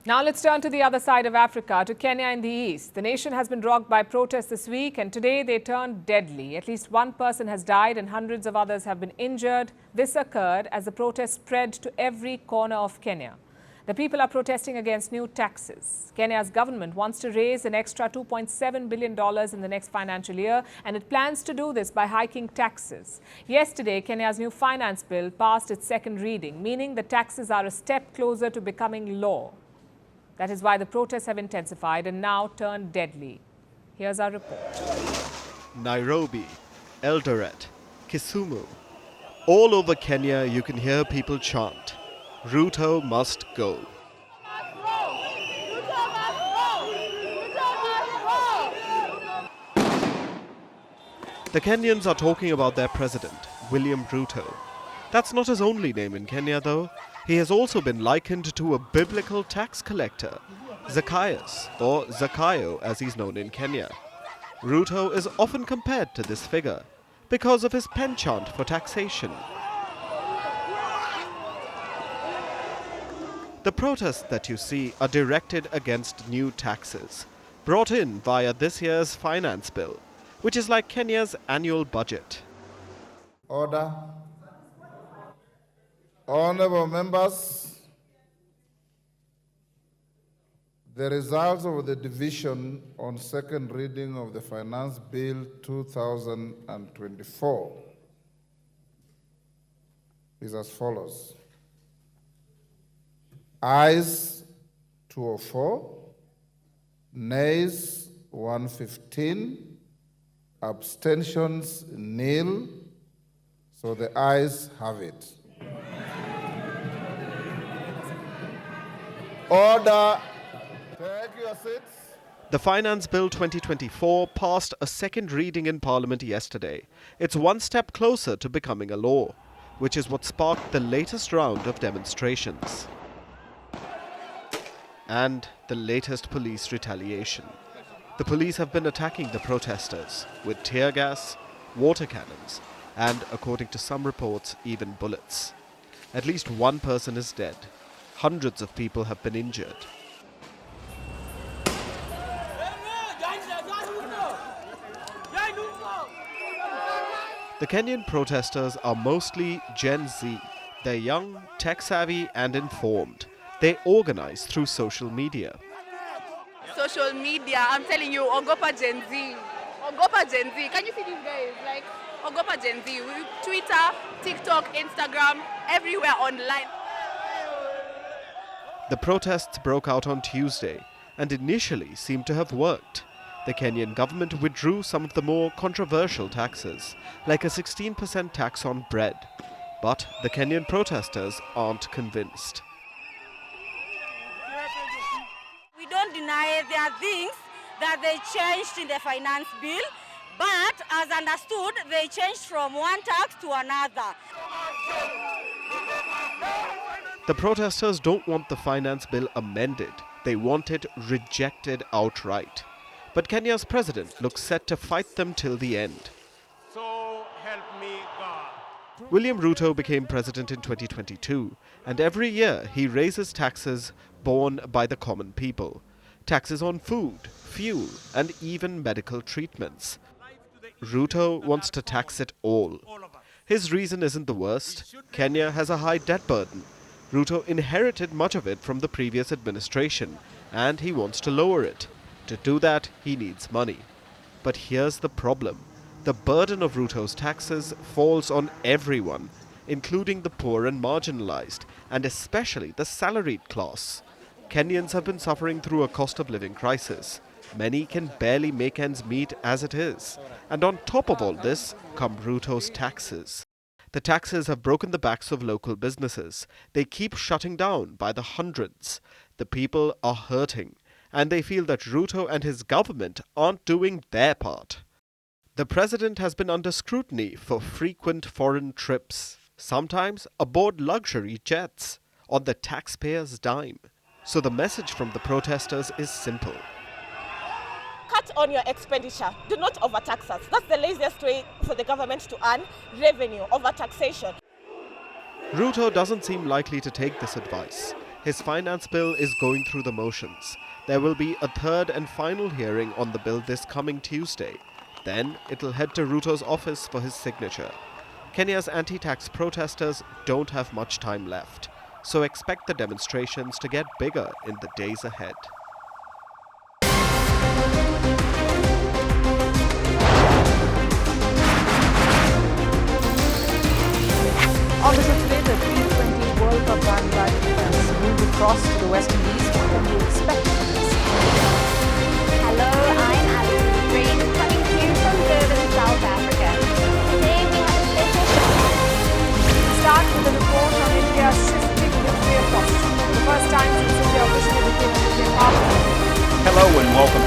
Now let's turn to the other side of Africa, to Kenya in the east. The nation has been rocked by protests this week, and today they turned deadly. At least one person has died and hundreds of others have been injured. This occurred as the protests spread to every corner of Kenya. The people are protesting against new taxes. Kenya's government wants to raise an extra $2.7 billion in the next financial year, and it plans to do this by hiking taxes. Yesterday, Kenya's new finance bill passed its second reading, meaning the taxes are a step closer to becoming law. That is why the protests have intensified and now turned deadly. Here's our report. Nairobi, Eldoret, Kisumu. All over Kenya, you can hear people chant, "Ruto must go." The Kenyans are talking about their president, William Ruto. That's not his only name in Kenya, though. He has also been likened to a biblical tax collector, Zacchaeus, or Zakayo as he's known in Kenya. Ruto is often compared to this figure because of his penchant for taxation. The protests that you see are directed against new taxes, brought in via this year's finance bill, which is like Kenya's annual budget. Order. Honorable members, the results of the division on second reading of the Finance Bill 2024 is as follows. Ayes 204, nays 115, abstentions nil, so the ayes have it. Order. Take your seats. The Finance Bill 2024 passed a second reading in Parliament yesterday. It's one step closer to becoming a law, which is what sparked the latest round of demonstrations. And the latest police retaliation. The police have been attacking the protesters with tear gas, water cannons, and, according to some reports, even bullets. At least one person is dead. Hundreds of people have been injured. The Kenyan protesters are mostly Gen Z. They're young, tech-savvy and informed. They organize through social media. Social media, I'm telling you, Ogopa Gen Z. Ogopa Gen Z. Can you see these guys? Like, Ogopa Gen Z. Twitter, TikTok, Instagram, everywhere online. The protests broke out on Tuesday and initially seemed to have worked. The Kenyan government withdrew some of the more controversial taxes, like a 16% tax on bread. But the Kenyan protesters aren't convinced. We don't deny there are things that they changed in the finance bill, but as understood, they changed from one tax to another. The protesters don't want the finance bill amended. They want it rejected outright. But Kenya's president looks set to fight them till the end. So help me God. William Ruto became president in 2022, and every year he raises taxes borne by the common people. Taxes on food, fuel, and even medical treatments. Ruto wants to tax it all. His reason isn't the worst. Kenya has a high debt burden. Ruto inherited much of it from the previous administration, and he wants to lower it. To do that, he needs money. But here's the problem. The burden of Ruto's taxes falls on everyone, including the poor and marginalized, and especially the salaried class. Kenyans have been suffering through a cost of living crisis. Many can barely make ends meet as it is. And on top of all this come Ruto's taxes. The taxes have broken the backs of local businesses. They keep shutting down by the hundreds. The people are hurting, and they feel that Ruto and his government aren't doing their part. The president has been under scrutiny for frequent foreign trips, sometimes aboard luxury jets, on the taxpayers' dime. So the message from the protesters is simple. Cut on your expenditure. Do not overtax us. That's the laziest way for the government to earn revenue, over taxation. Ruto doesn't seem likely to take this advice. His finance bill is going through the motions. There will be a third and final hearing on the bill this coming Tuesday. Then it'll head to Ruto's office for his signature. Kenya's anti-tax protesters don't have much time left, so expect the demonstrations to get bigger in the days ahead. On the show today, the T20 World Cup Bangladesh has moved across to the West Indies. What can you expect from this? Hello, I'm Alison Green, coming to you from Durban, South Africa. Today we have a special show. Start with a report on India's shifting nuclear posture. For the first time since India officially became a nuclear power. Hello and welcome